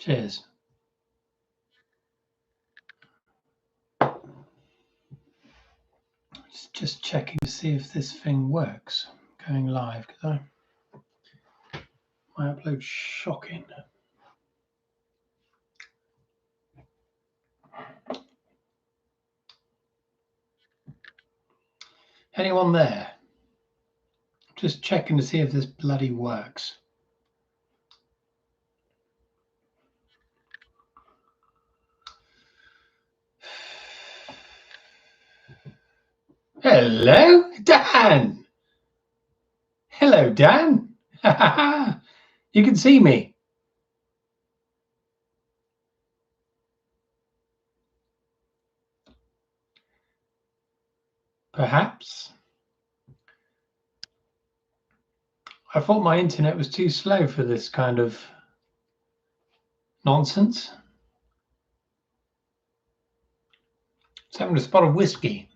Cheers. Just checking to see if this thing works. Going live because my upload's shocking. Anyone there? Just checking to see if this bloody works. Hello, Dan. Hello, Dan. You can see me. Perhaps. I thought my internet was too slow for this kind of nonsense. Just having a spot of whiskey.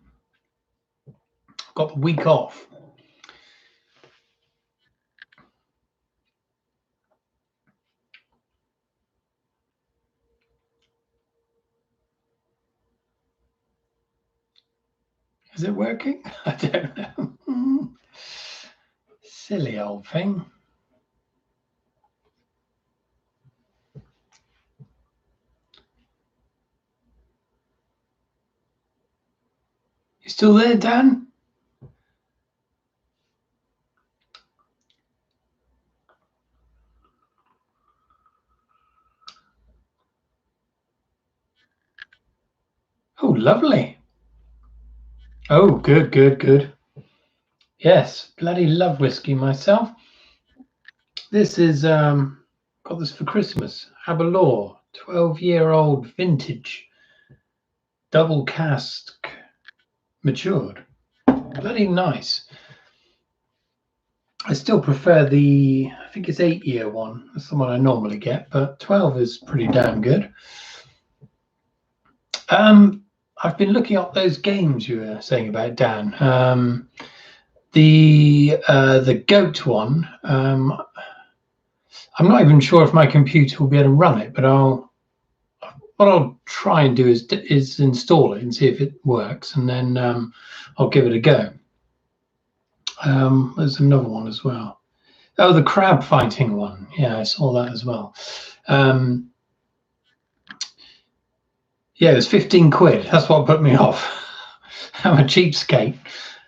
Got the week off. Is it working? I don't know. Silly old thing. You still there, Dan? Oh, lovely. Oh, good, good, good. Yes, bloody love whiskey myself. This is, got this for Christmas. Aberlour, 12-year-old vintage, double cask, matured. Bloody nice. I still prefer the, I think it's 8-year one. That's the one I normally get, but 12 is pretty damn good. I've been looking up those games you were saying about, Dan. The goat one. I'm not even sure if my computer will be able to run it, but what I'll try and do is install it and see if it works, and then I'll give it a go. There's another one as well. Oh, the crab fighting one. Yeah, I saw that as well. Yeah, it was 15 quid. That's what put me off. I'm a cheapskate.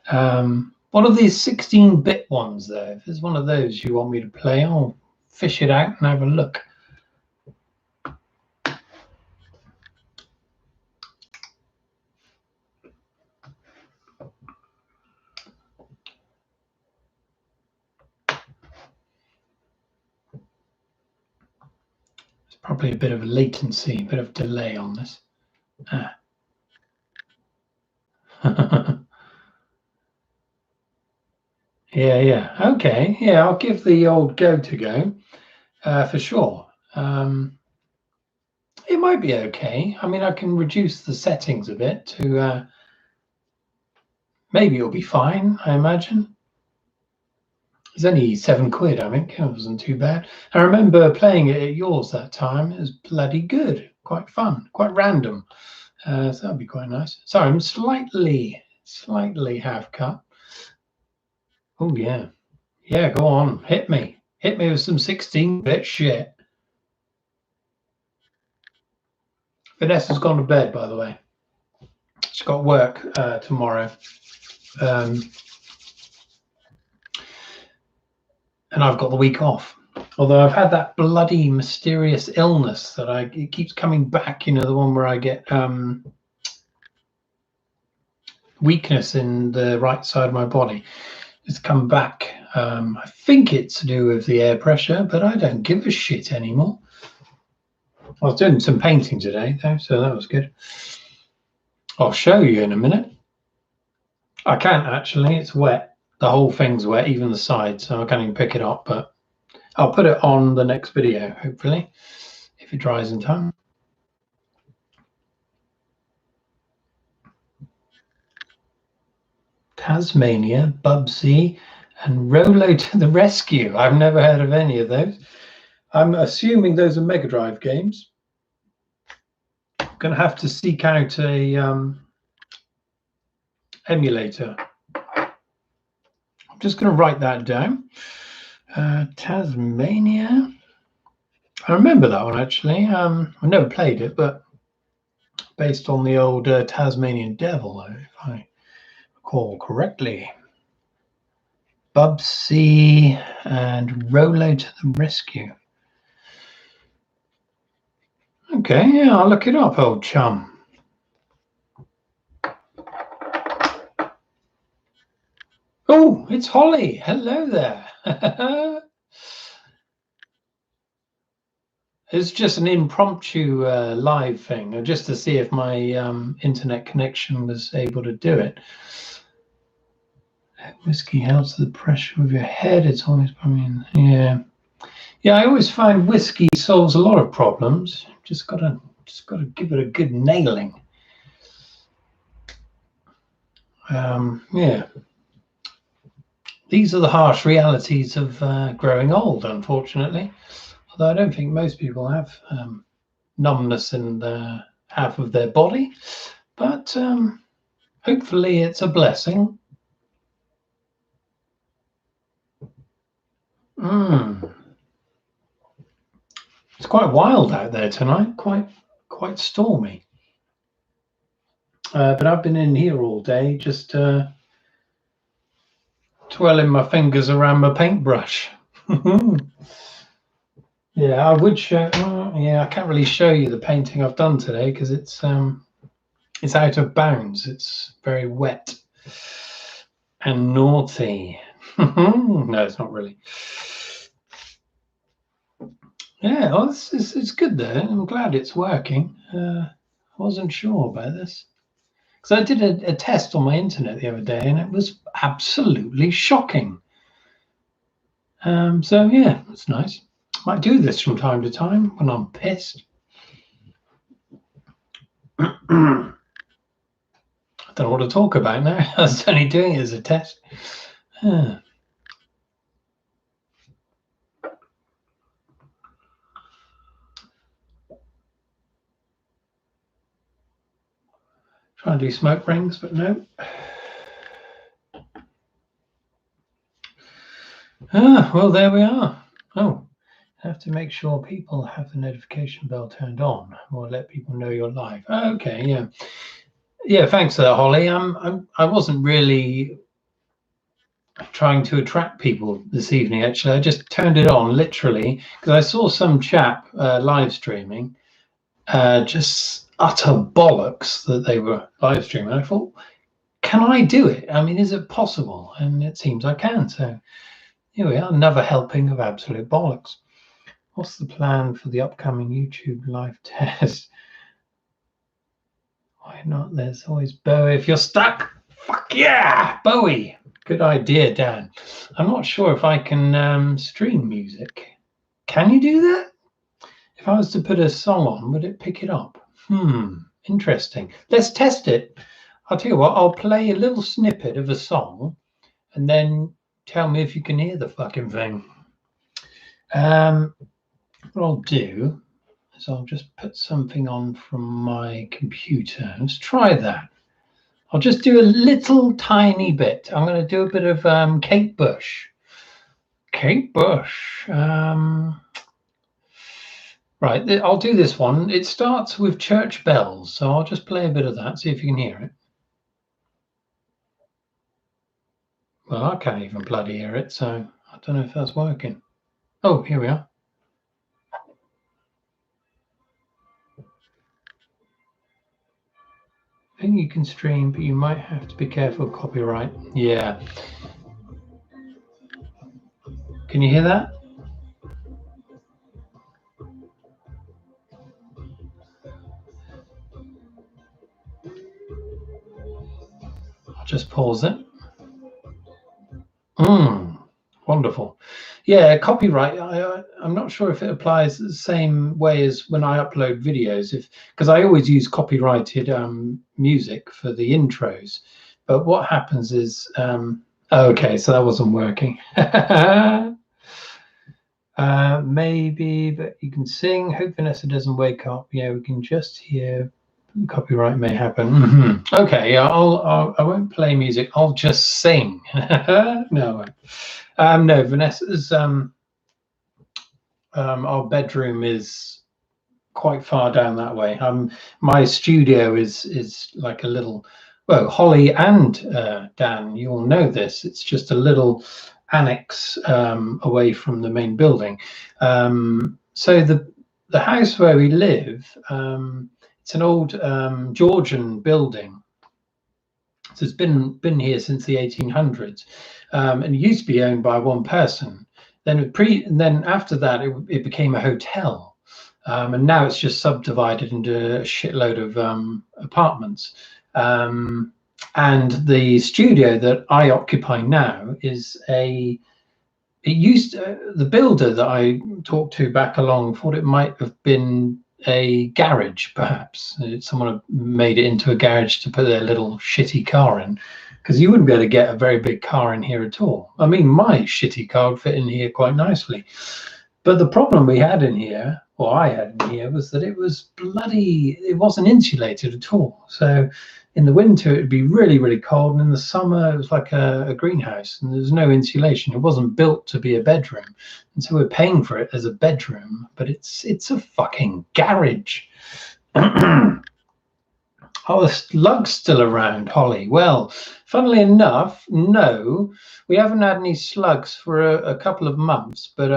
One of these 16-bit ones, though, if there's one of those you want me to play, I'll fish it out and have a look. There's probably a bit of a latency, a bit of delay on this. Yeah. Okay. Yeah, I'll give the old go to go for sure. It might be okay. I mean, I can reduce the settings a bit to maybe it'll be fine, I imagine. It's only 7 quid, I think. It wasn't too bad. I remember playing it at yours that time. It was bloody good. Quite fun. Quite random. So that'd be quite nice. Sorry, I'm slightly half cut. Oh, yeah. Yeah, go on. Hit me. Hit me with some 16-bit shit. Vanessa's gone to bed, by the way. She's got work tomorrow. And I've got the week off. Although I've had that bloody mysterious illness that it keeps coming back, you know, the one where I get weakness in the right side of my body. It's come back. I think it's to do with the air pressure, but I don't give a shit anymore. I was doing some painting today, though, so that was good. I'll show you in a minute. I can't actually, it's wet. The whole thing's wet, even the sides, so I can't even pick it up, but I'll put it on the next video, hopefully, if it dries in time. Tasmania, Bubsy, and Rolo to the rescue. I've never heard of any of those. I'm assuming those are Mega Drive games. I'm going to have to seek out a emulator. I'm just going to write that down. Tasmania. I remember that one actually. I never played it, but based on the old Tasmanian Devil, if I recall correctly. Bubsy and Rolo to the rescue. Okay, yeah, I'll look it up, old chum. Oh, it's Holly. Hello there. It's just an impromptu live thing, just to see if my internet connection was able to do it. Whiskey helps the pressure of your head. It's always, I mean, yeah. I always find whiskey solves a lot of problems. Just gotta give it a good nailing. Yeah. These are the harsh realities of growing old, unfortunately. Although I don't think most people have numbness in half of their body, but hopefully it's a blessing. It's quite wild out there tonight, quite stormy. But I've been in here all day, just twirling my fingers around my paintbrush. Yeah, I would show. Yeah, I can't really show you the painting I've done today because it's out of bounds. It's very wet and naughty. No, it's not really. Yeah, well, it's good though. I'm glad it's working. I wasn't sure about this because I did a test on my internet the other day and it was absolutely shocking. So yeah, it's nice. Might do this from time to time when I'm pissed. I don't know what to talk about now. I was only doing it as a test. Trying to do smoke rings, but no. Well, there we are. Oh, I have to make sure people have the notification bell turned on, or let people know you're live. Okay, yeah. Yeah, thanks for that, Holly. I wasn't really trying to attract people this evening, actually. I just turned it on, literally, because I saw some chap live streaming, just utter bollocks that they were live streaming. I thought, can I do it? I mean, is it possible? And it seems I can, so here we are, another helping of absolute bollocks. What's the plan for the upcoming YouTube live test? Why not? There's always Bowie. If you're stuck, fuck yeah, Bowie. Good idea, Dan. I'm not sure if I can stream music. Can you do that? If I was to put a song on, would it pick it up? Interesting. Let's test it. I'll tell you what, I'll play a little snippet of a song and then tell me if you can hear the fucking thing. What I'll do is I'll just put something on from my computer. Let's try that. I'll just do a little tiny bit. I'm going to do a bit of Kate Bush. Kate Bush. Right, I'll do this one. It starts with church bells, so I'll just play a bit of that, see if you can hear it. Well, I can't even bloody hear it, so I don't know if that's working. Oh, here we are. I think you can stream, but you might have to be careful of copyright. Yeah. Can you hear that? I'll just pause it. Wonderful. Yeah, copyright. I'm not sure if it applies the same way as when I upload videos, because I always use copyrighted music for the intros. But what happens is, okay, so that wasn't working. Maybe, but you can sing. Hope Vanessa doesn't wake up. Yeah, we can just hear. Copyright may happen. Okay, I won't play music. I'll just sing. No, no. Vanessa's our bedroom is quite far down that way. My studio is like a little. Well, Holly and Dan, you all know this. It's just a little annex away from the main building. So the house where we live, it's an old Georgian building. So it's been here since the 1800s, and it used to be owned by one person. Then after that, it became a hotel, and now it's just subdivided into a shitload of apartments. And the studio that I occupy now is the builder that I talked to back along thought it might have been a garage, perhaps. Someone made it into a garage to put their little shitty car in, because you wouldn't be able to get a very big car in here at all. I mean, my shitty car would fit in here quite nicely. But the problem we had in here, or I had in here, was that it wasn't insulated at all. So in the winter, it'd be really, really cold. And in the summer, it was like a greenhouse, and there's no insulation. It wasn't built to be a bedroom. And so we're paying for it as a bedroom, but it's a fucking garage. Oh, the slug's still around, Holly. Well, funnily enough, no, we haven't had any slugs for a couple of months, but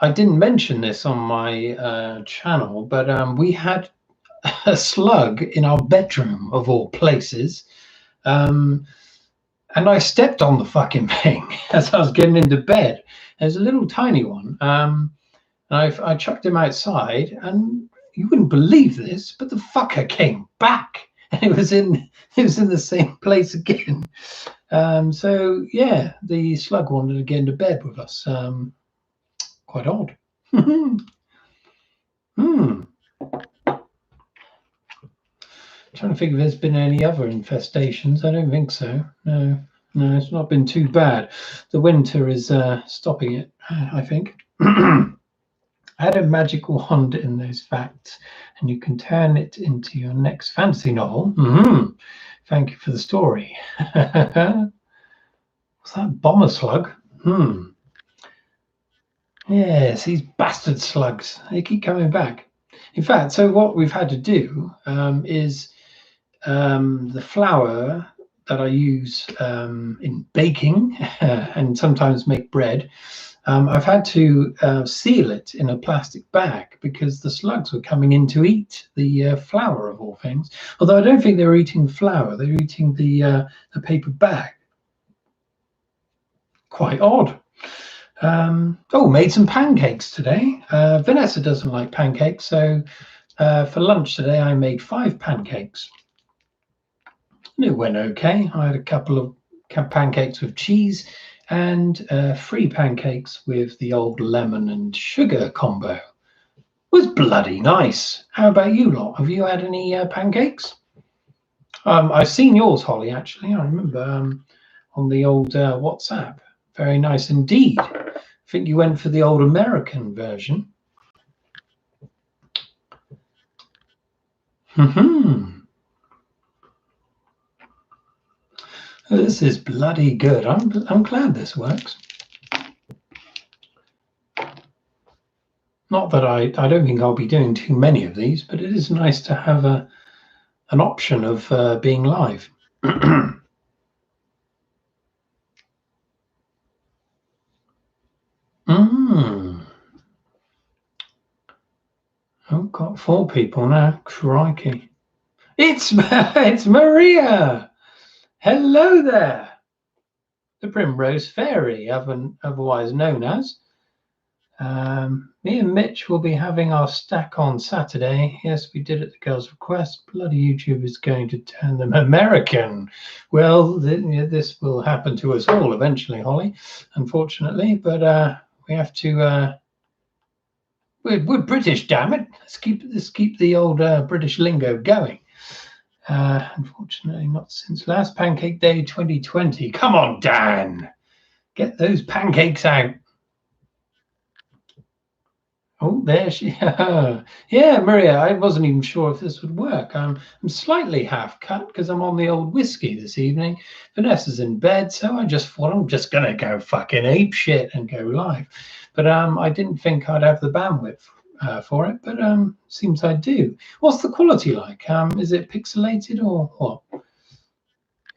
I didn't mention this on my channel, but we had a slug in our bedroom, of all places. And I stepped on the fucking thing as I was getting into bed. There's a little tiny one. And I chucked him outside, and you wouldn't believe this, but the fucker came back, and it was in the same place again. So yeah, the slug wanted to get into bed with us. Quite odd. Trying to think if there's been any other infestations. I don't think so. No, it's not been too bad. The winter is stopping it, I think. I had a magic wand in those facts, and you can turn it into your next fantasy novel. Thank you for the story. What's that, bomber slug? Yes, these bastard slugs. They keep coming back. In fact, so what we've had to do is the flour that I use in baking and sometimes make bread, I've had to seal it in a plastic bag because the slugs were coming in to eat the flour, of all things. Although I don't think they were eating flour, they were eating the paper bag. Quite odd. Made some pancakes today. Vanessa doesn't like pancakes, so for lunch today I made 5 pancakes. And it went okay. I had a couple of pancakes with cheese and 3 pancakes with the old lemon and sugar combo. It was bloody nice. How about you lot? Have you had any pancakes? I've seen yours, Holly, actually. I remember on the old WhatsApp. Very nice indeed. I think you went for the old American version. This is bloody good. I'm glad this works. Not that I don't think I'll be doing too many of these, but it is nice to have an option of being live. I've got 4 people now. Crikey. It's Maria. Hello there. The Primrose Fairy, otherwise known as. Me and Mitch will be having our stack on Saturday. Yes, we did at the girls' request. Bloody YouTube is going to turn them American. Well, this will happen to us all eventually, Holly, unfortunately. But we have to. We're British, damn it. Let's keep the old British lingo going. Unfortunately, not since last Pancake Day 2020. Come on, Dan. Get those pancakes out. Oh, there she. Yeah, Maria. I wasn't even sure if this would work. I'm slightly half cut because I'm on the old whiskey this evening. Vanessa's in bed, so I just thought I'm just gonna go fucking ape shit and go live. But I didn't think I'd have the bandwidth for it. But seems I do. What's the quality like? Is it pixelated or what?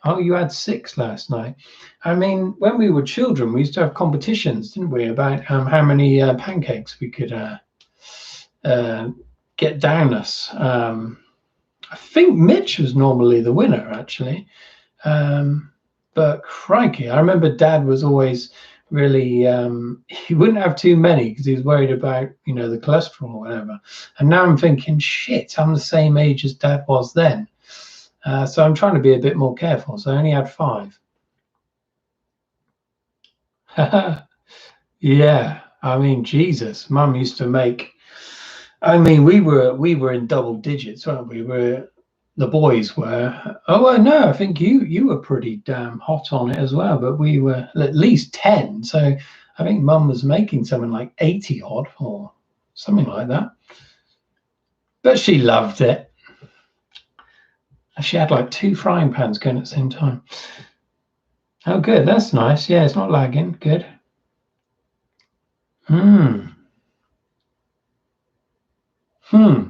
Oh, you had 6 last night. I mean, when we were children, we used to have competitions, didn't we, about how many pancakes we could uh, get down us. I think Mitch was normally the winner, actually. But crikey, I remember Dad was always really, he wouldn't have too many because he was worried about, the cholesterol or whatever. And now I'm thinking, shit, I'm the same age as Dad was then. So I'm trying to be a bit more careful. So I only had 5. Yeah, I mean, Jesus, Mum used to make. I mean, we were in double digits, weren't we? The boys were. Oh, well, no, I think you were pretty damn hot on it as well. But we were at least 10. So I think Mum was making something like 80 odd or something like that. But she loved it. She had like 2 frying pans going at the same time. Oh, good. That's nice. Yeah, it's not lagging. Good. Hmm. Hmm.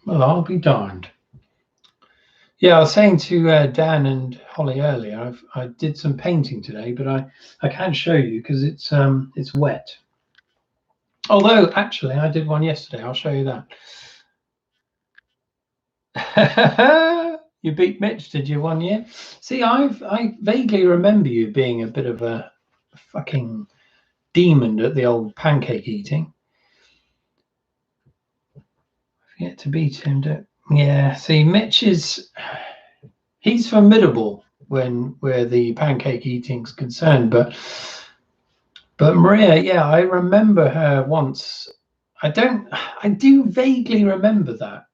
Well, I'll be darned. Yeah, I was saying to Dan and Holly earlier, I did some painting today, but I can't show you because it's wet. Although actually, I did one yesterday. I'll show you that. You beat Mitch, did you, 1 year? See, I vaguely remember you being a bit of a fucking demon at the old pancake eating. Yet to beat him, yeah. See, Mitch he's formidable where the pancake eating's concerned, but Maria, yeah, I remember her once. I do vaguely remember that.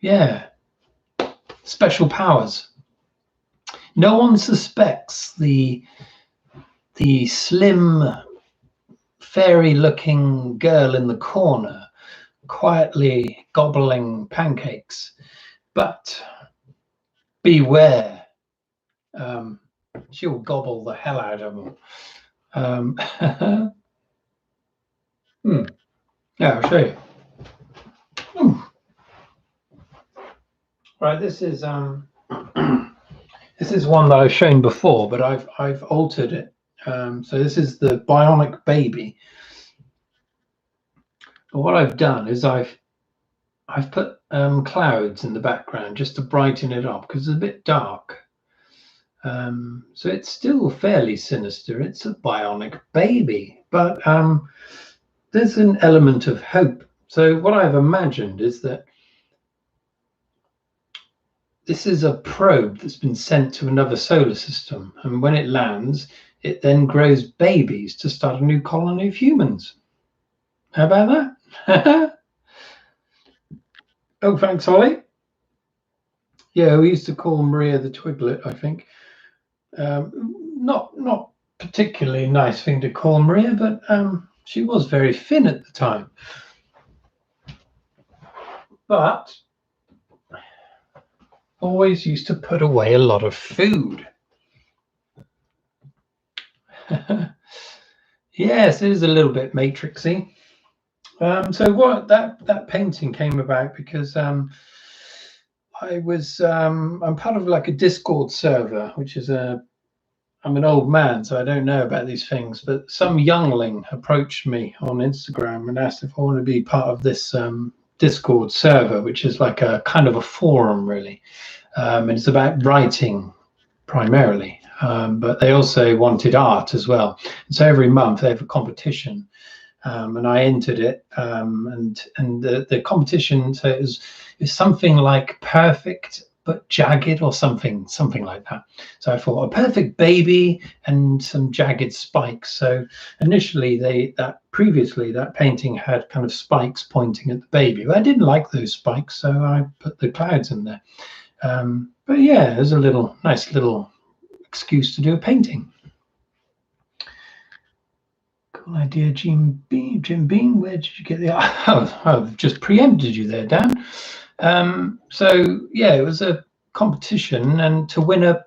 Yeah, special powers. No one suspects the slim, fairy-looking girl in the corner quietly gobbling pancakes, but beware, she'll gobble the hell out of them. Yeah, I'll show you. Right, this is this is one that I've shown before, but I've altered it. So this is the bionic baby. But what I've done is I've put clouds in the background just to brighten it up because it's a bit dark. So it's still fairly sinister. It's a bionic baby, but there's an element of hope. So what I've imagined is that this is a probe that's been sent to another solar system, and when it lands, it then grows babies to start a new colony of humans. How about that? Oh, thanks, Holly. Yeah, we used to call Maria the Twiglet, I think. Not particularly nice thing to call Maria, but she was very thin at the time. But always used to put away a lot of food. Yes, it is a little bit matrixy. So what that painting came about because I'm part of like a Discord server, which is I'm an old man, so I don't know about these things, but some youngling approached me on Instagram and asked if I want to be part of this Discord server, which is like a kind of a forum, really. And it's about writing primarily, but they also wanted art as well. And so every month they have a competition, and I entered it, and the competition so is something like perfect but jagged or something like that. So I thought a perfect baby and some jagged spikes. So initially previously that painting had kind of spikes pointing at the baby. But I didn't like those spikes, so I put the clouds in there. But yeah, there's a nice little excuse to do a painting. Cool idea, Jim Beam. Where did you get the? Oh, I've just preempted you there, Dan. So yeah, it was a competition, and to win a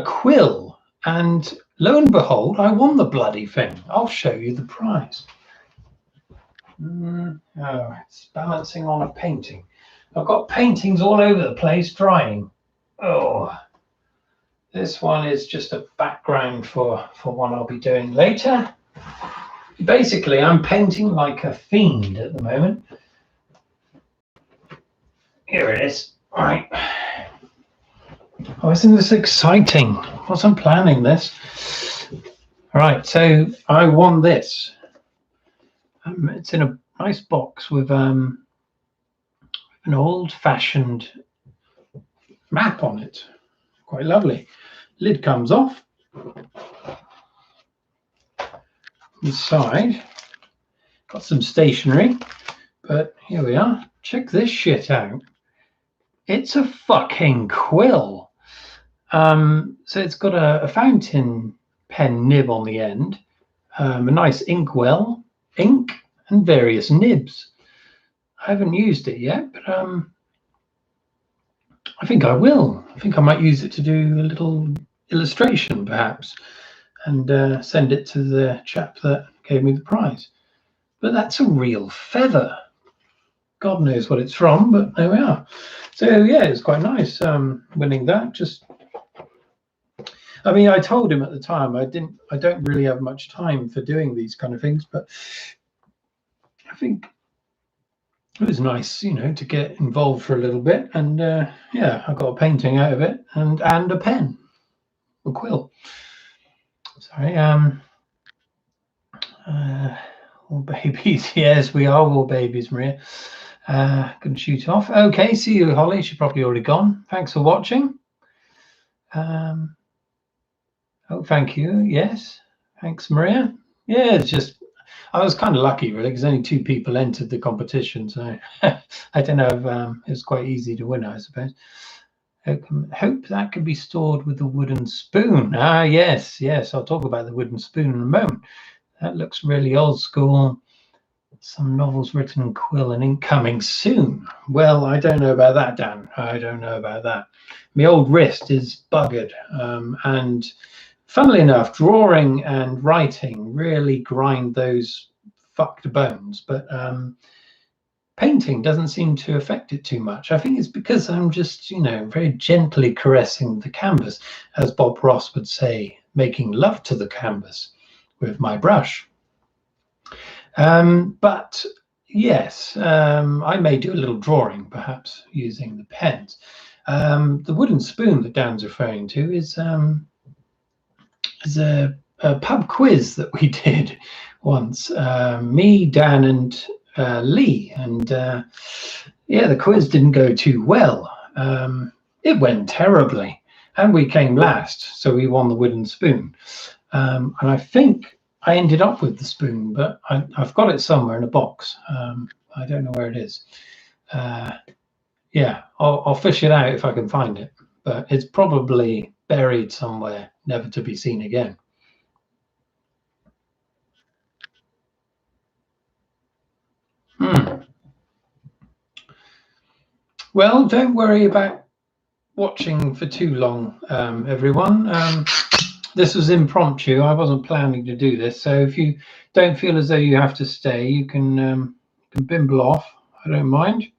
quill, and lo and behold, I won the bloody thing. I'll show you the prize. Oh, it's balancing on a painting. I've got paintings all over the place drying. Oh, this one is just a background for one I'll be doing later. Basically, I'm painting like a fiend at the moment. Here it is. All right. Oh, isn't this exciting? Wasn't planning this. All right, so I won this. It's in a nice box with an old-fashioned map on it. Quite lovely. Lid comes off. Inside, got some stationery, but here we are. Check this shit out. It's a fucking quill. So it's got a fountain pen nib on the end, a nice inkwell, ink, and various nibs. I haven't used it yet, but I think I will. I think I might use it to do a little illustration, perhaps, and send it to the chap that gave me the prize. But that's a real feather. God knows what it's from, but there we are. So yeah, it's quite nice winning that. Just, I mean, I told him at the time I don't really have much time for doing these kind of things, but I think it was nice, you know, to get involved for a little bit. And yeah, I got a painting out of it and a pen, a quill. Sorry, all babies. Yes, we are all babies, Maria. Gonna shoot off. Okay, see you, Holly. She's probably already gone. Thanks for watching. Oh, thank you. Yes, thanks, Maria. Yeah, it's just I was kind of lucky, really, because only 2 people entered the competition, so I don't know if it was quite easy to win, I suppose. Hope that can be stored with a wooden spoon. Ah, yes, I'll talk about the wooden spoon in a moment. That looks really old school. Some novels written in quill and ink coming soon. Well, I don't know about that, Dan. I don't know about that. My old wrist is buggered. And funnily enough, drawing and writing really grind those fucked bones. But painting doesn't seem to affect it too much. I think it's because I'm just, you know, very gently caressing the canvas, as Bob Ross would say, making love to the canvas with my brush. But yes, I may do a little drawing, perhaps using the pens. The wooden spoon that Dan's referring to is a pub quiz that we did once. Me, Dan, and Lee, and yeah, the quiz didn't go too well. It went terribly, and we came last, so we won the wooden spoon. And I think I ended up with the spoon, but I've got it somewhere in a box. I don't know where it is. Yeah, I'll fish it out if I can find it, but it's probably buried somewhere, never to be seen again. Well, don't worry about watching for too long, everyone. This was impromptu. I wasn't planning to do this, so if you don't feel as though you have to stay, you can bimble off. I don't mind.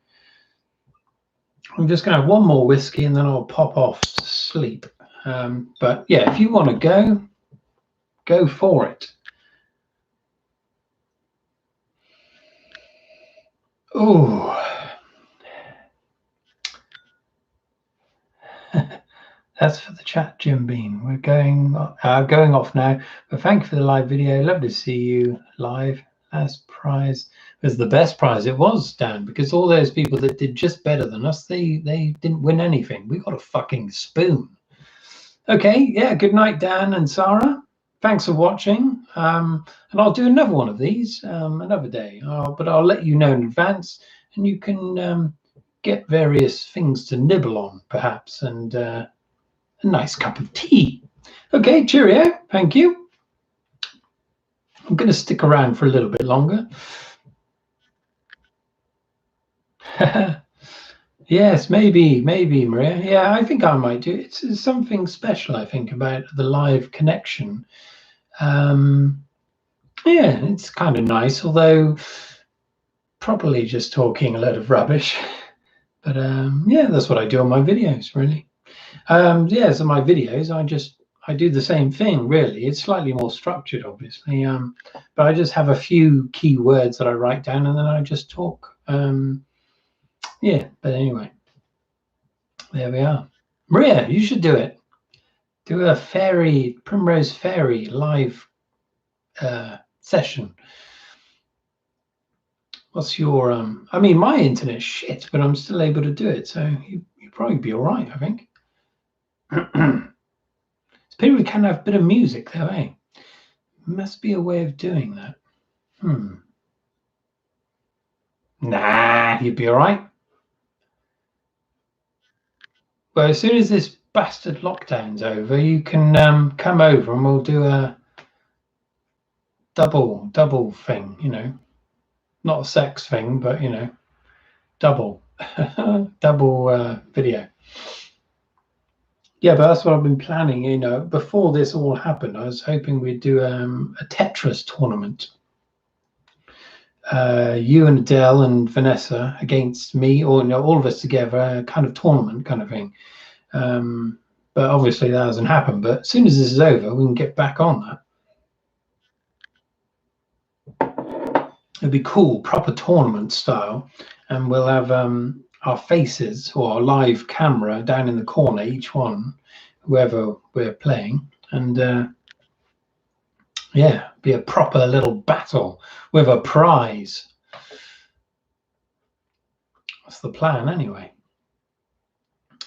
I'm just going to have one more whiskey and then I'll pop off to sleep. But yeah, if you want to go for it. Oh. That's for the chat, Jim Bean. We're going off now, but thank you for the live video. Lovely to see you live. Last prize was the best prize. It was, Dan, because all those people that did just better than us, they didn't win anything. We got a fucking spoon. Okay, yeah, good night, Dan and Sarah. Thanks for watching. And I'll do another one of these another day, but I'll let you know in advance, and you can get various things to nibble on, perhaps, and a nice cup of tea. Okay, cheerio. Thank you. I'm going to stick around for a little bit longer. Yes, maybe, Maria. Yeah, I think I might do. It's something special, I think, about the live connection. Yeah, it's kind of nice, although probably just talking a load of rubbish. But yeah, that's what I do on my videos, really. Yeah, so my videos, I do the same thing, really. It's slightly more structured, obviously, but I just have a few key words that I write down, and then I just talk. Yeah, but anyway, there we are. Maria, you should do it. Do a Primrose Fairy live session. What's your I mean, my internet's shit, but I'm still able to do it, so you'd probably be all right, I think. It's pity we can't have a bit of music, though, eh? Must be a way of doing that. Nah, you'd be all right. Well, as soon as this bastard lockdown's over, you can come over and we'll do a double thing, you know. Not a sex thing, but, you know, double. double video. Yeah, but that's what I've been planning, you know. Before this all happened, I was hoping we'd do a Tetris tournament. You and Adele and Vanessa against me, or you know, all of us together, a kind of tournament kind of thing. But obviously that hasn't happened. But as soon as this is over, we can get back on that. It'd be cool, proper tournament style, and we'll have our faces or our live camera down in the corner, each one, whoever we're playing, and yeah, be a proper little battle with a prize. That's the plan, anyway.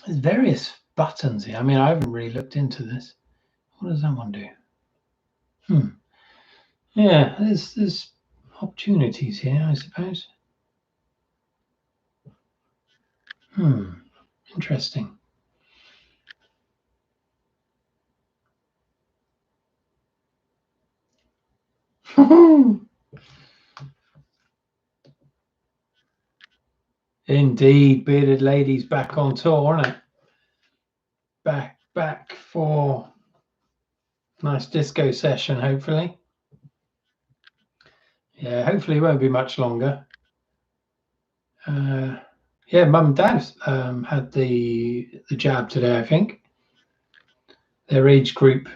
There's various buttons here. I mean, I haven't really looked into this. What does that one do? Yeah, there's opportunities here, I suppose. Interesting. Indeed, Bearded Lady's back on tour, isn't it? Back for nice disco session, hopefully. Yeah, hopefully it won't be much longer. Yeah, Mum and Dad had the jab today, I think. Their age group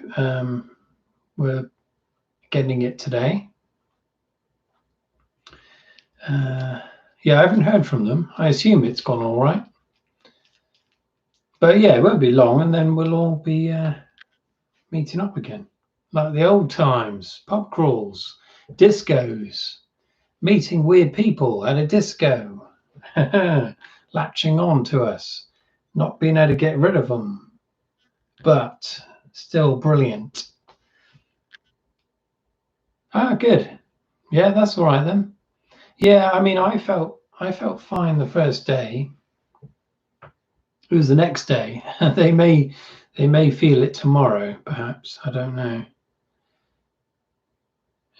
were getting it today. Yeah, I haven't heard from them. I assume it's gone all right. But yeah, it won't be long, and then we'll all be meeting up again. Like the old times, pub crawls, discos, meeting weird people at a disco, latching on to us, not being able to get rid of them, but still brilliant. Ah, good. Yeah, that's all right then. Yeah, I mean, I felt fine the first day. It was the next day. they may feel it tomorrow, perhaps. I don't know.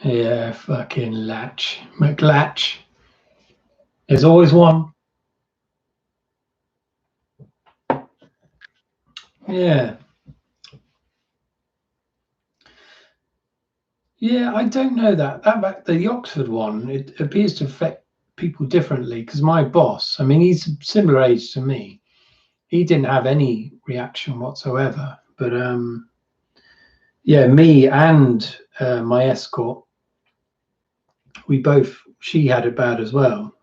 Yeah, fucking Latch. McLatch. There's always one. Yeah. Yeah, I don't know that the Oxford one, it appears to affect people differently because my boss, I mean, he's a similar age to me. He didn't have any reaction whatsoever. But yeah, me and my escort, she had it bad as well.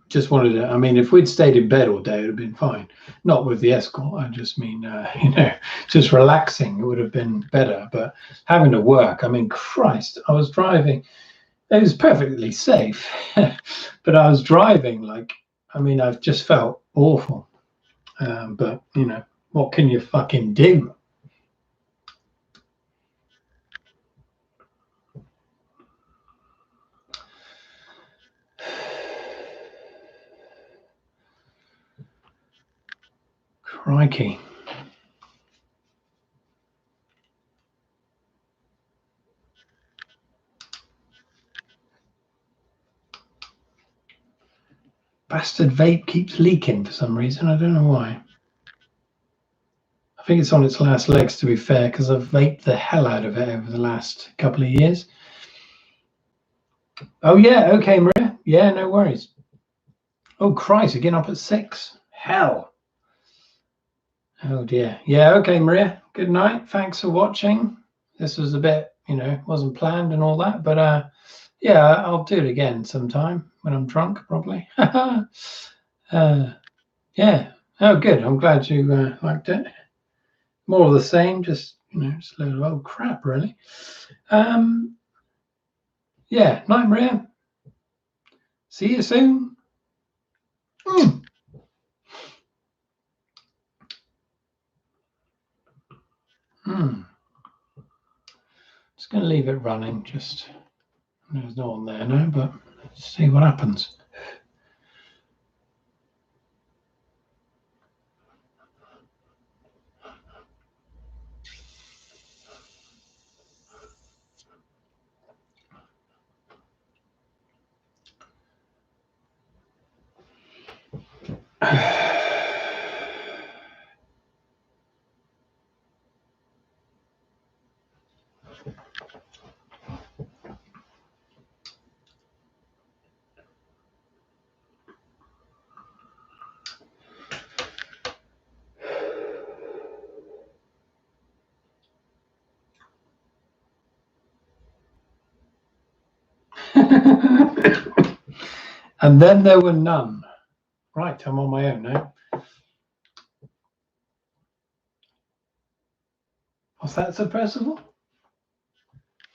Just wanted to, I mean, if we'd stayed in bed all day, it would have been fine. Not with the escort. I just mean, you know, just relaxing, it would have been better. But having to work, I mean, Christ, I was driving. It was perfectly safe, but I was driving like, I mean, I've just felt awful. But, you know, what can you fucking do? Crikey. bastard vape keeps leaking for some reason. I don't know why. I think it's on its last legs, to be fair, because I've vaped the hell out of it over the last couple of years. Oh, yeah. Okay, Maria. Yeah, no worries. Oh, Christ. Again up at 6. Hell. Oh, dear. Yeah, okay, Maria. Good night. Thanks for watching. This was a bit, wasn't planned and all that. But, yeah, I'll do it again sometime when I'm drunk, probably. Yeah. Oh, good. I'm glad you liked it. More of the same, just just a load of old crap, really. Yeah, night, Maria. See you soon. Just going to leave it running. Just there's no one there now, but let's see what happens. And then there were none. Right, I'm on my own now. Was that suppressible?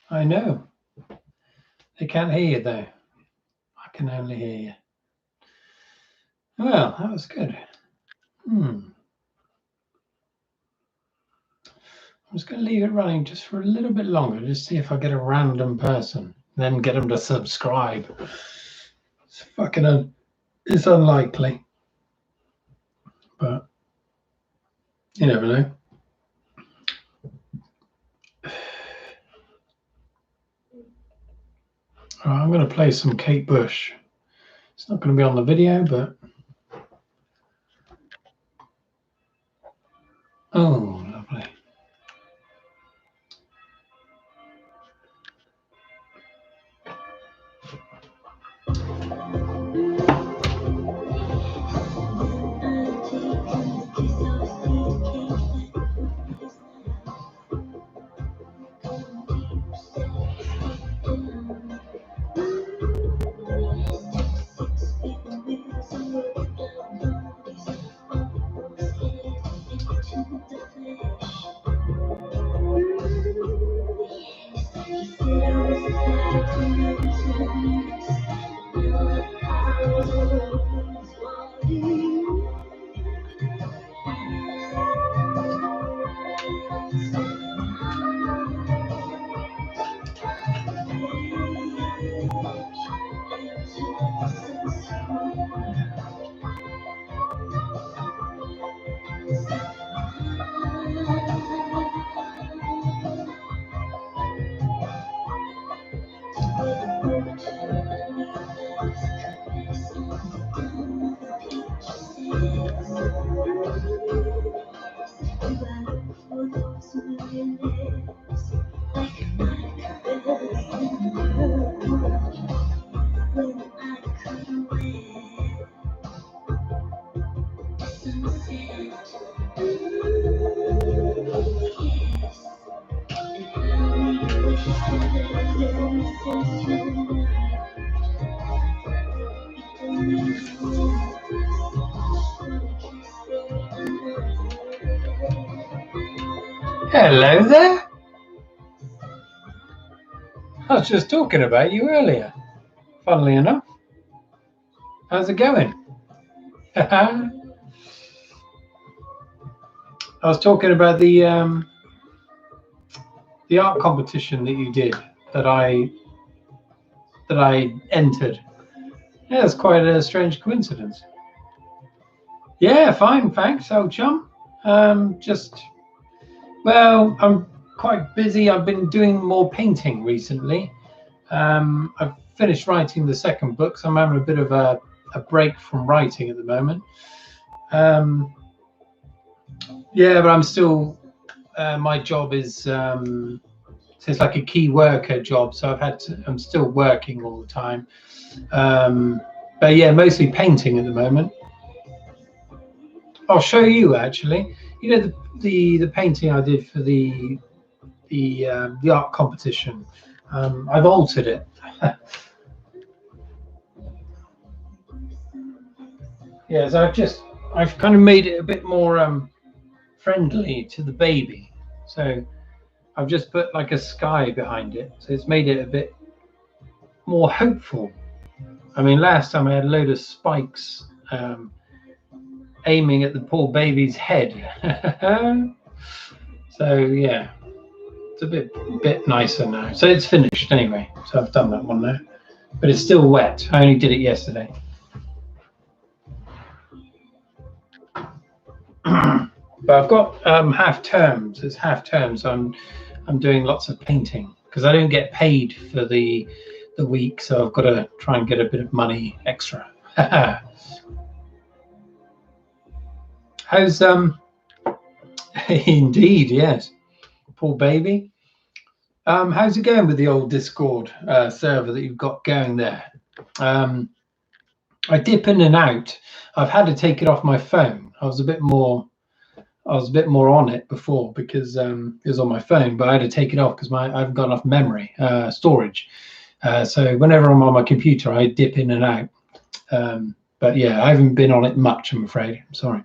I know. They can't hear you, though. I can only hear you. Well, that was good. I'm just going to leave it running just for a little bit longer, just see if I get a random person, then get them to subscribe. It's fucking it's unlikely, but you never know. All right, I'm going to play some Kate Bush. It's not going to be on the video, but oh, lovely. Hello there. I was just talking about you earlier, funnily enough. How's it going? I was talking about the art competition that you did, that I entered. Yeah, it's quite a strange coincidence. Yeah, fine, thanks, old chum. Well, I'm quite busy. I've been doing more painting recently. I've finished writing the second book, so I'm having a bit of a break from writing at the moment. Yeah, but I'm still. My job is so it's like a key worker job, so I'm still working all the time. But yeah, mostly painting at the moment. I'll show you actually. You know the painting I did for the art competition. I've altered it. Yeah, so I've kind of made it a bit more friendly to the baby. So I've just put like a sky behind it. So it's made it a bit more hopeful. I mean, last time I had a load of spikes aiming at the poor baby's head. So yeah, it's a bit nicer now. So it's finished anyway. So I've done that one now, but it's still wet. I only did it yesterday. But I've got half terms. It's half terms. So I'm doing lots of painting because I don't get paid for the week, so I've got to try and get a bit of money extra. How's indeed, yes. Poor baby. How's it going with the old Discord server that you've got going there? I dip in and out. I've had to take it off my phone. I was a bit more on it before because it was on my phone, but I had to take it off because I haven't got enough memory storage. So whenever I'm on my computer, I dip in and out. But yeah, I haven't been on it much, I'm afraid. I'm sorry.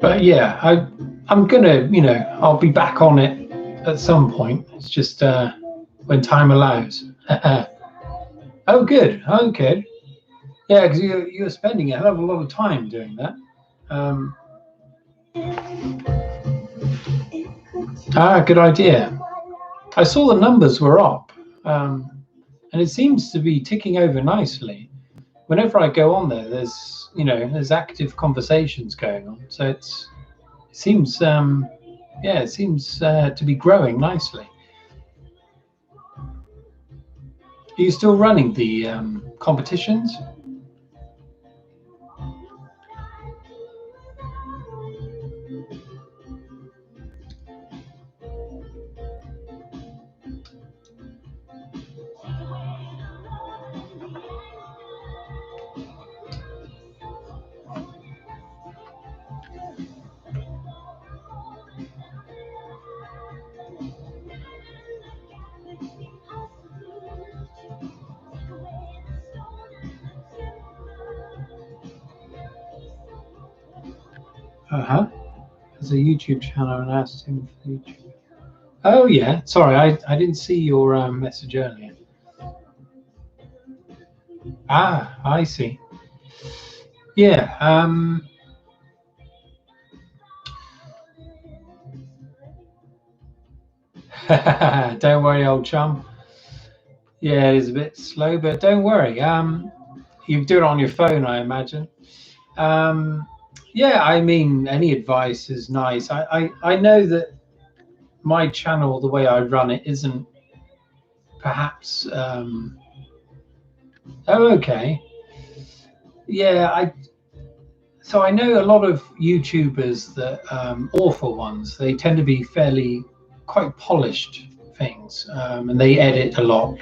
But yeah, I'm gonna, I'll be back on it at some point. It's just when time allows. Oh, good. Okay. Yeah, because you're spending a hell of a lot of time doing that. Good idea. I saw the numbers were up, and it seems to be ticking over nicely. Whenever I go on there, there's active conversations going on. So it seems it seems to be growing nicely. Are you still running the competitions? There's a YouTube channel and asked him for YouTube. Oh yeah, sorry, I didn't see your message earlier. I see. Yeah. Don't worry, old chum. Yeah, it is a bit slow, but don't worry. You do it on your phone, I imagine. Yeah, I mean, any advice is nice. I know that my channel, the way I run it, isn't perhaps. Oh, okay. Yeah, so I know a lot of YouTubers that awful ones. They tend to be quite polished things, and they edit a lot.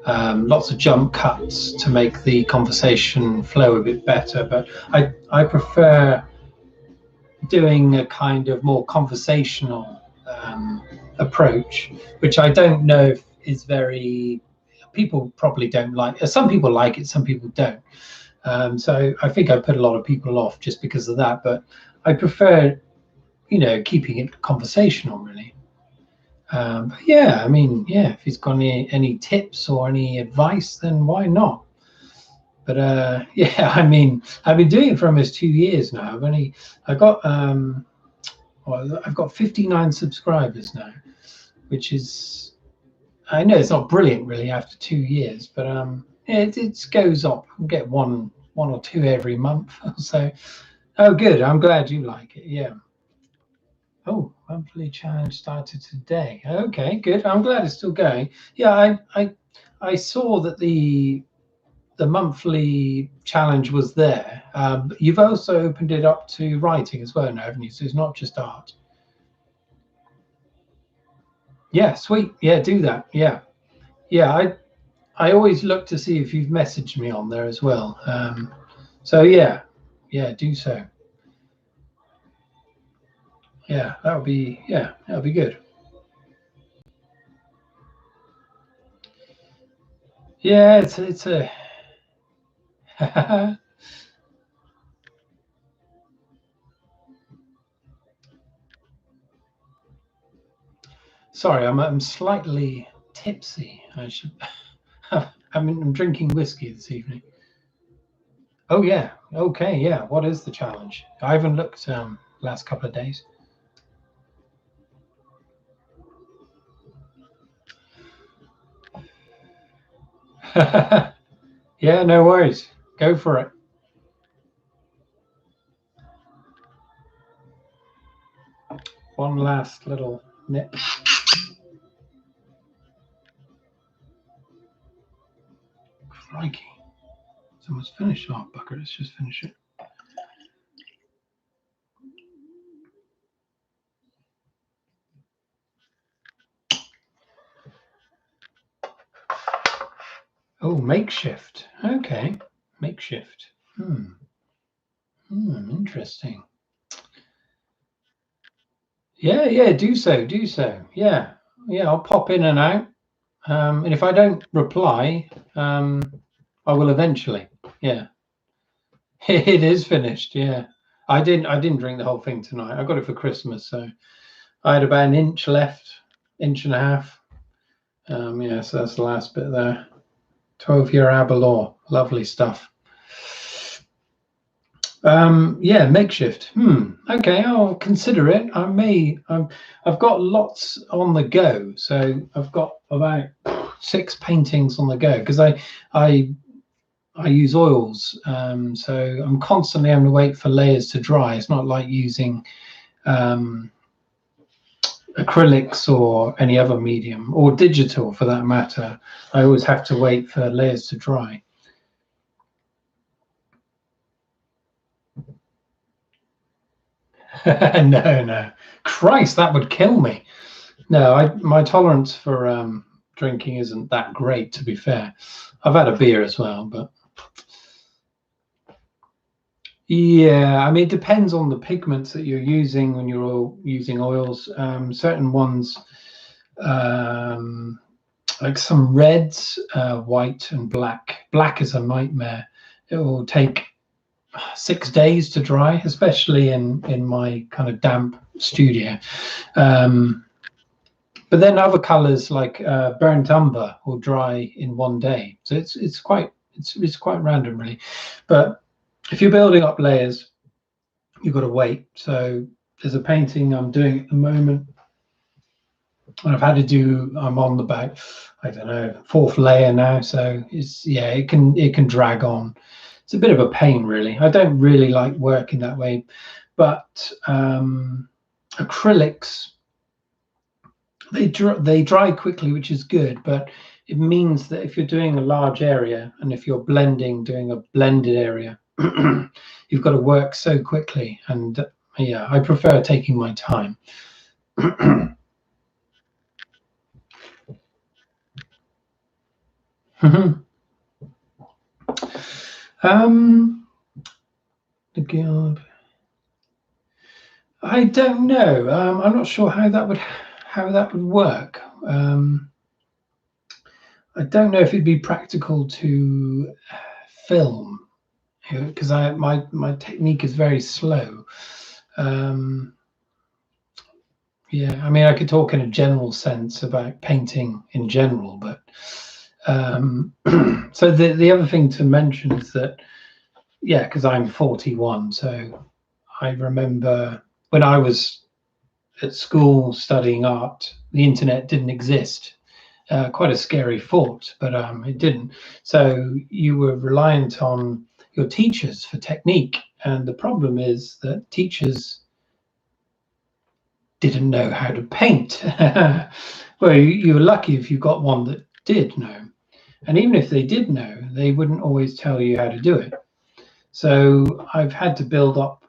Lots of jump cuts to make the conversation flow a bit better. But I prefer doing a kind of more conversational approach, which I don't know if is very. People probably don't like. Some people like it, some people don't. So I think I put a lot of people off just because of that. But I prefer, keeping it conversational, really. But yeah, I mean, yeah, if he's got any tips or any advice, then why not? But yeah, I mean, I've been doing it for almost 2 years now. I got well, I've got 59 subscribers now, which is, I know it's not brilliant really after 2 years, but it goes up. I'll get one or two every month. So, oh, good. I'm glad you like it. Yeah. Oh, monthly challenge started today. Okay, good. I'm glad it's still going. Yeah, I saw that the monthly challenge was there. But you've also opened it up to writing as well now, haven't you? So it's not just art. Yeah, sweet. Yeah, do that. Yeah, yeah. I always look to see if you've messaged me on there as well. So yeah, do so. Yeah, that'll be good. Yeah, it's a. Sorry, I'm slightly tipsy. I should. I'm drinking whiskey this evening. Oh yeah. Okay. Yeah. What is the challenge? I haven't looked last couple of days. Yeah. No worries. Go for it. One last little nip. Crikey. It's almost finished. Oh, bugger. Let's just finish it. Oh, makeshift. Okay. Makeshift. Interesting. Yeah, do so. Yeah. I'll pop in and out. And if I don't reply, I will eventually. Yeah. It is finished. Yeah. I didn't drink the whole thing tonight. I got it for Christmas, so I had about an inch left, inch and a half. Yeah, so that's the last bit there. 12-year Aberlour. Lovely stuff. Yeah, makeshift. Okay, I'll consider it. I've got lots on the go, so I've got about 6 paintings on the go because I use oils, so I'm constantly having to wait for layers to dry. It's not like using acrylics or any other medium, or digital for that matter. I always have to wait for layers to dry. No, Christ, that would kill me. No, my tolerance for drinking isn't that great, to be fair. I've had a beer as well, but yeah, I mean, it depends on the pigments that you're using when you're using oils. Certain ones, like some reds, white and black. Black is a nightmare. It will take 6 days to dry, especially in my kind of damp studio. But then other colors like burnt umber will dry in 1 day. So it's quite random really. But if you're building up layers, you've got to wait. So there's a painting I'm doing at the moment, and I've had to do. I'm on about, I don't know, 4th layer now. So it can drag on. It's a bit of a pain really. I don't really like working that way, but acrylics, they dry quickly, which is good, but it means that if you're doing a large area and if you're doing a blended area, you've got to work so quickly. And yeah, I prefer taking my time. The guild. I don't know. I'm not sure how that would work. I don't know if it'd be practical to film, because my technique is very slow. Yeah, I mean, I could talk in a general sense about painting in general, but so the other thing to mention is that, yeah, because I'm 41, so I remember when I was at school studying art, the internet didn't exist. Quite a scary thought, but it didn't. So you were reliant on your teachers for technique. And the problem is that teachers didn't know how to paint. Well, you were lucky if you got one that did know. And even if they did know, they wouldn't always tell you how to do it. So I've had to build up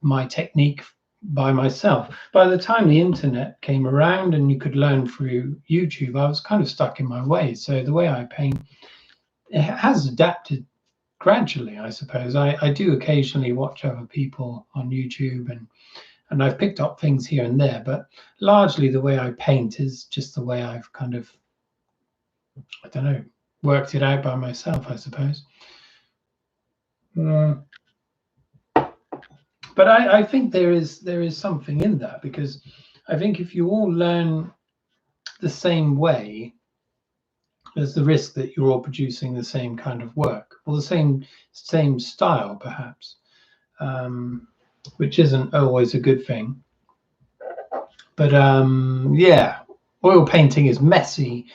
my technique by myself. By the time the internet came around and you could learn through YouTube, I was kind of stuck in my ways. So the way I paint, it has adapted gradually, I suppose. I do occasionally watch other people on YouTube, and I've picked up things here and there, but largely the way I paint is just the way I've kind of, I don't know, worked it out by myself, I suppose. But I think there is something in that, because I think if you all learn the same way, there's the risk that you're all producing the same kind of work, or the same style, perhaps, which isn't always a good thing. But yeah, oil painting is messy,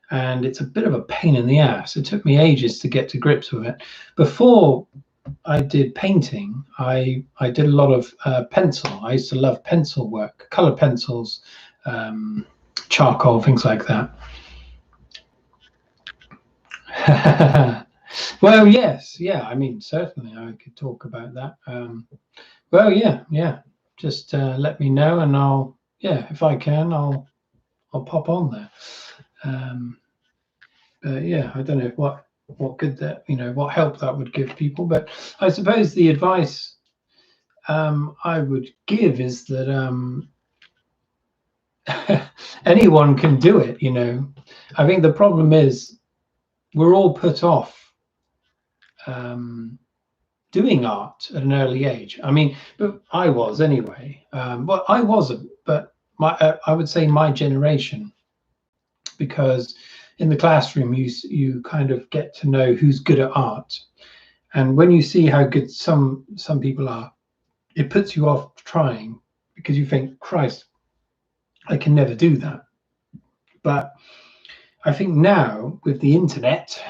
and it's a bit of a pain in the ass. It took me ages to get to grips with it. Before I did painting, I did a lot of pencil. I used to love pencil work, color pencils, charcoal, things like that. Well, yes, yeah. I mean, certainly, I could talk about that. Well, yeah. Just let me know, and I'll, if I can, I'll pop on there. But yeah, I don't know what good that, what help that would give people. But I suppose the advice I would give is that anyone can do it. I think the problem is we're all put off doing art at an early age. I mean, but I was anyway. Well, I wasn't, but I would say my generation, because in the classroom you kind of get to know who's good at art, and when you see how good some people are, it puts you off trying, because you think, Christ, I can never do that. But I think now with the internet,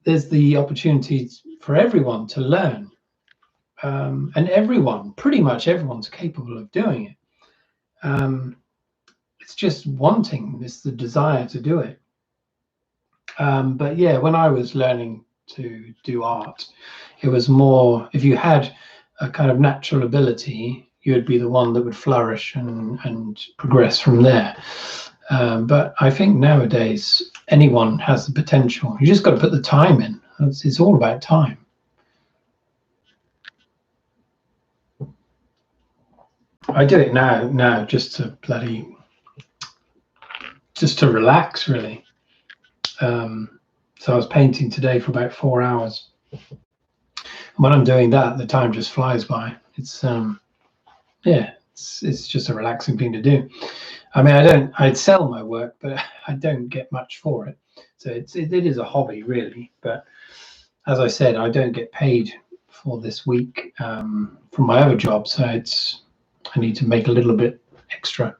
there's the opportunity for everyone to learn, and pretty much everyone's capable of doing it. It's just wanting, it's the desire to do it. But yeah, when I was learning to do art, it was more, if you had a kind of natural ability, you'd be the one that would flourish and progress from there. But I think nowadays anyone has the potential. You just got to put the time in. It's all about time. I do it now just to relax, really. So I was painting today for about 4 hours. When I'm doing that, the time just flies by. It's it's just a relaxing thing to do. I mean, I'd sell my work, but I don't get much for it. So it is a hobby, really. But as I said, I don't get paid for this week from my other job, so I need to make a little bit extra.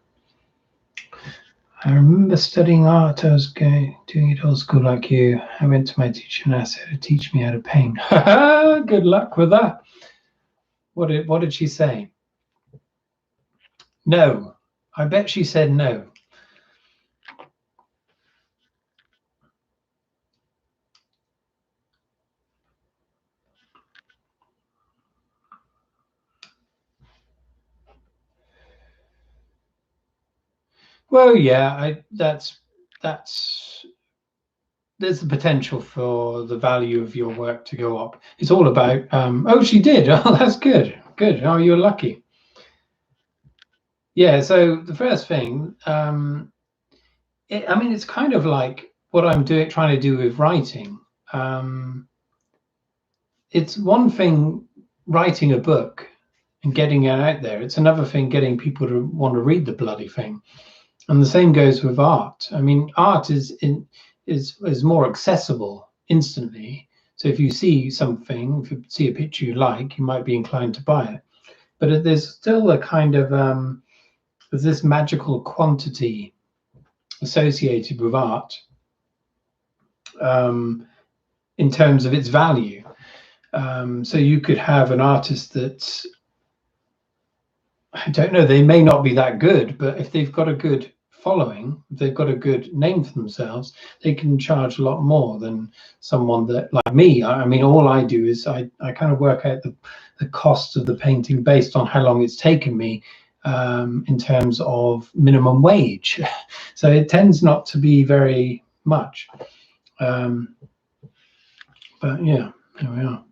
I remember studying art. I was doing it old school like you. I went to my teacher and asked her to teach me how to paint. Good luck with that. What did she say? No. I bet she said no. Well, yeah, that's there's the potential for the value of your work to go up. It's all about oh, she did. Oh, that's good. Oh, you're lucky. Yeah, so the first thing, I mean, it's kind of like what I'm trying to do with writing. It's one thing writing a book and getting it out there. It's another thing getting people to want to read the bloody thing. And the same goes with art. I mean, art is more accessible instantly. So if you see something, if you see a picture you like, you might be inclined to buy it. but there's still a kind of there's this magical quantity associated with art in terms of its value. So you could have an artist that, I don't know, they may not be that good, but if they've got a good following, if they've got a good name for themselves, they can charge a lot more than someone that, like me. I mean, all I do is I kind of work out the cost of the painting based on how long it's taken me in terms of minimum wage. So it tends not to be very much. But yeah, there we are.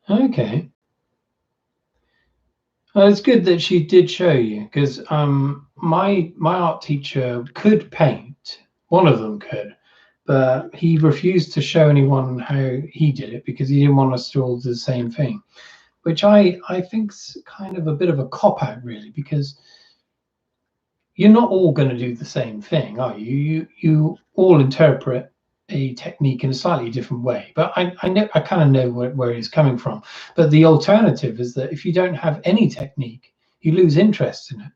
Okay. Well, it's good that she did show you, because my art teacher could paint. One of them could, but he refused to show anyone how he did it because he didn't want us to all do the same thing, which I think's kind of a bit of a cop out, really, because you're not all going to do the same thing, are you? You all interpret a technique in a slightly different way, but I kind of know where he's coming from. But the alternative is that if you don't have any technique, you lose interest in it.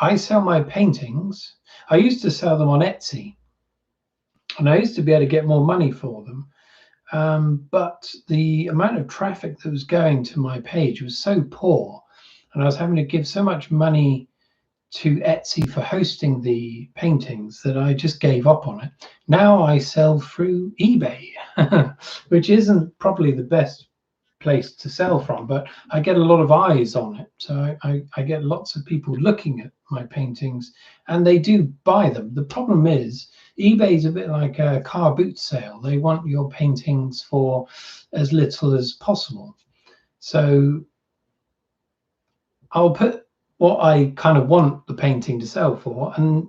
I sell my paintings. I used to sell them on Etsy, and I used to be able to get more money for them. But the amount of traffic that was going to my page was so poor, and I was having to give so much money to Etsy for hosting the paintings that I just gave up on it. Now I sell through eBay, which isn't probably the best place to sell from, but I get a lot of eyes on it. So I get lots of people looking at my paintings and they do buy them. The problem is eBay is a bit like a car boot sale. They want your paintings for as little as possible. So I'll put what I kind of want the painting to sell for, and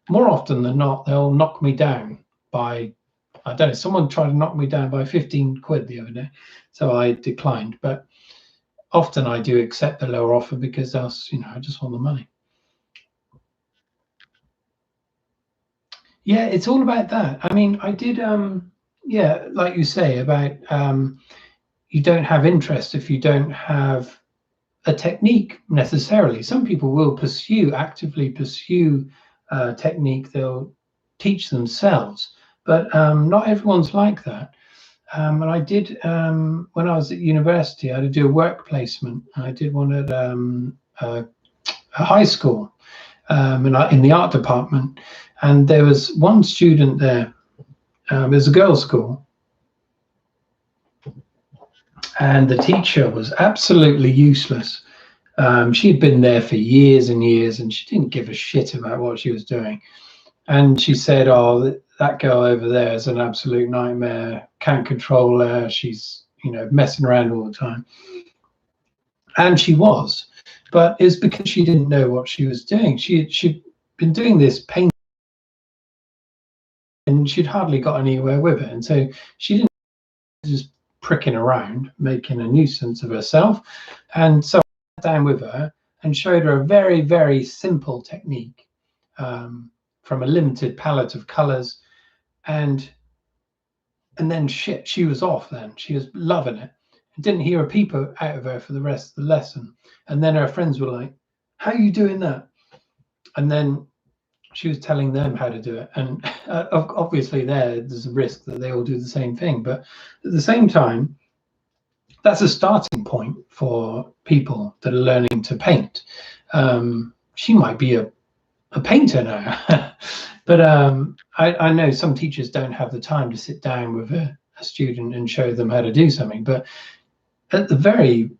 more often than not, they'll knock me down by, I don't know, someone tried to knock me down by 15 quid the other day, so I declined. But often I do accept the lower offer because else, you know, I just want the money. Yeah, it's all about that. I mean, I did, yeah, like you say about you don't have interest if you don't have a technique necessarily. Some people will actively pursue technique. They'll teach themselves, but not everyone's like that. And I did, when I was at university, I had to do a work placement. I did one at a high school in the art department. And there was one student there. It was a girls' school. And the teacher was absolutely useless. She'd been there for years and years, and she didn't give a shit about what she was doing. And she said, "Oh, that girl over there is an absolute nightmare. Can't control her. She's, you know, messing around all the time." And she was, but it's because she didn't know what she was doing. She'd been doing this painting, and she'd hardly got anywhere with it, and so she didn't just pricking around, making a nuisance of herself. And so I sat down with her and showed her a very, very simple technique from a limited palette of colors. And then shit, she was off then. She was loving it. I didn't hear a peep out of her for the rest of the lesson. And then her friends were like, "How are you doing that?" And then she was telling them how to do it. And obviously there's a risk that they all do the same thing. But at the same time, that's a starting point for people that are learning to paint. She might be a painter now, but I know some teachers don't have the time to sit down with a student and show them how to do something. But at the very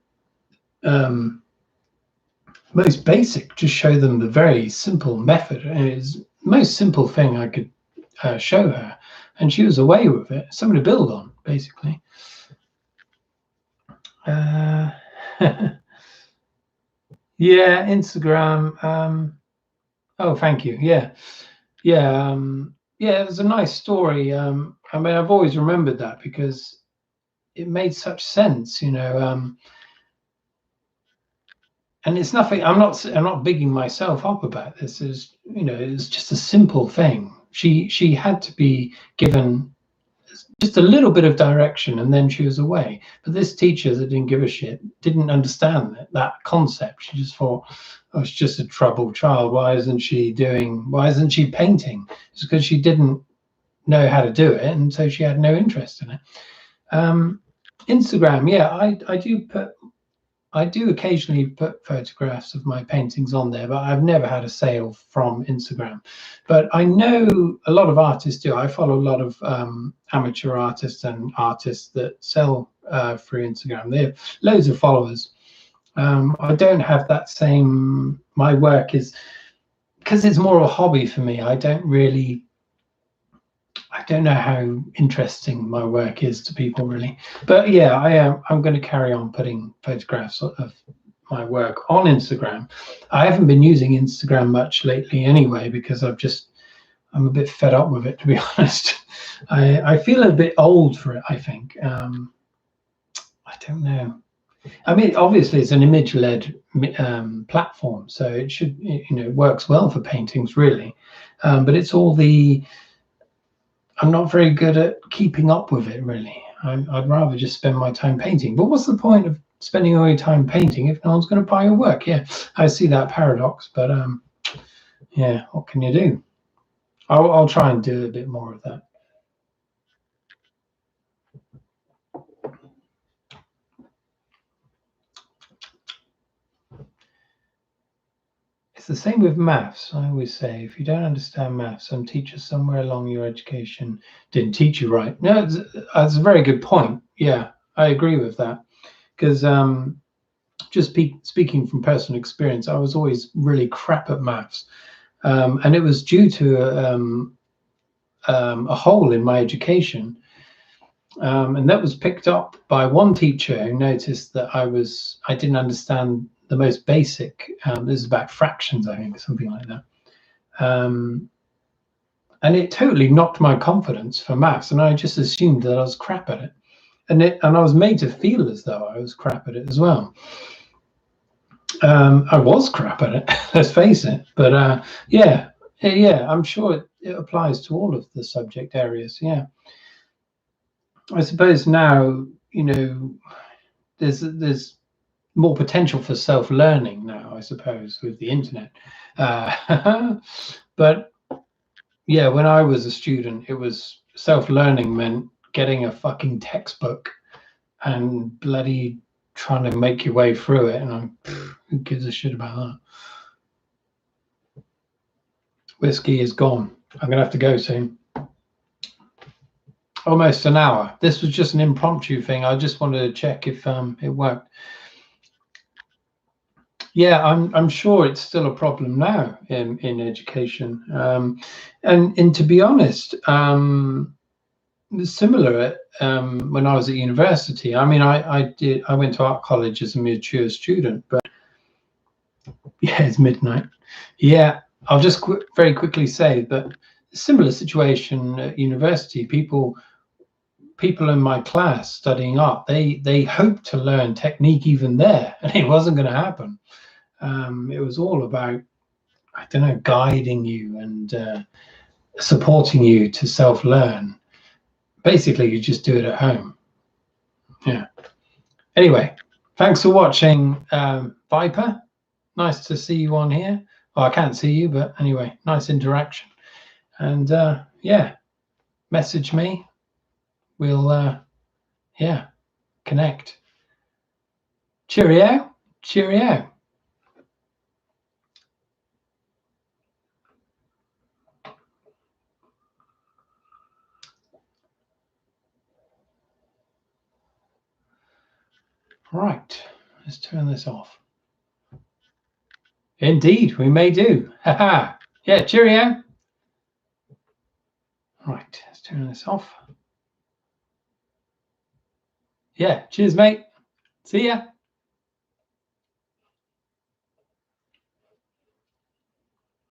most basic, just show them the very simple method. It's the most simple thing I could show her, and she was away with it. Something to build on, basically. Yeah, Instagram. Oh, thank you. Yeah, yeah, yeah. It was a nice story. I mean, I've always remembered that because it made such sense, you know. And it's nothing. I'm not bigging myself up about this. Is, you know, it's just a simple thing. She had to be given just a little bit of direction, and then she was away. But this teacher that didn't give a shit didn't understand that concept. She just thought, oh, it's just a troubled child. Why isn't she painting? It's because she didn't know how to do it, and so she had no interest in it. Instagram, yeah, I do occasionally put photographs of my paintings on there, but I've never had a sale from Instagram. But I know a lot of artists do. I follow a lot of amateur artists and artists that sell through Instagram. They have loads of followers. I don't have that same. My work is, because it's more a hobby for me. I don't know how interesting my work is to people, really. But yeah, I'm going to carry on putting photographs of my work on Instagram. I haven't been using Instagram much lately anyway, because I'm a bit fed up with it, to be honest. I feel a bit old for it, I think. I don't know. I mean, obviously it's an image-led platform, so it should, it works well for paintings, really. But it's all I'm not very good at keeping up with it, really. I'd rather just spend my time painting. But what's the point of spending all your time painting if no one's going to buy your work? Yeah, I see that paradox, but yeah, what can you do? I'll try and do a bit more of that. It's the same with maths. I always say, if you don't understand maths, some teacher somewhere along your education didn't teach you right. No, that's a very good point. Yeah, I agree with that. Because just speaking from personal experience, I was always really crap at maths. And it was due to a hole in my education. And that was picked up by one teacher who noticed that I didn't understand the most basic. This is about fractions, I think, something like that. And it totally knocked my confidence for maths, and I just assumed that I was crap at it. And I was made to feel as though I was crap at it as well. I was crap at it, let's face it. But yeah, I'm sure it applies to all of the subject areas. Yeah. I suppose now, there's more potential for self-learning now, I suppose, with the internet. But yeah, when I was a student, it was self-learning meant getting a fucking textbook and bloody trying to make your way through it. And who gives a shit about that? Whiskey is gone. I'm gonna have to go soon. Almost an hour. This was just an impromptu thing. I just wanted to check if it worked. Yeah, I'm sure it's still a problem now in education. And to be honest, similar when I was at university. I mean, I went to art college as a mature student, but yeah, it's midnight. Yeah, I'll just very quickly say that similar situation at university. People in my class studying art, they hoped to learn technique even there, and it wasn't going to happen. It was all about, I don't know, guiding you and supporting you to self-learn. Basically, you just do it at home. Yeah. Anyway, thanks for watching, Viper. Nice to see you on here. Well, I can't see you, but anyway, nice interaction. And yeah, message me. We'll yeah, connect. Cheerio. Cheerio. Right, let's turn this off. Indeed, we may do. Haha. Yeah, cheerio. Right, let's turn this off. Yeah, cheers, mate. See ya.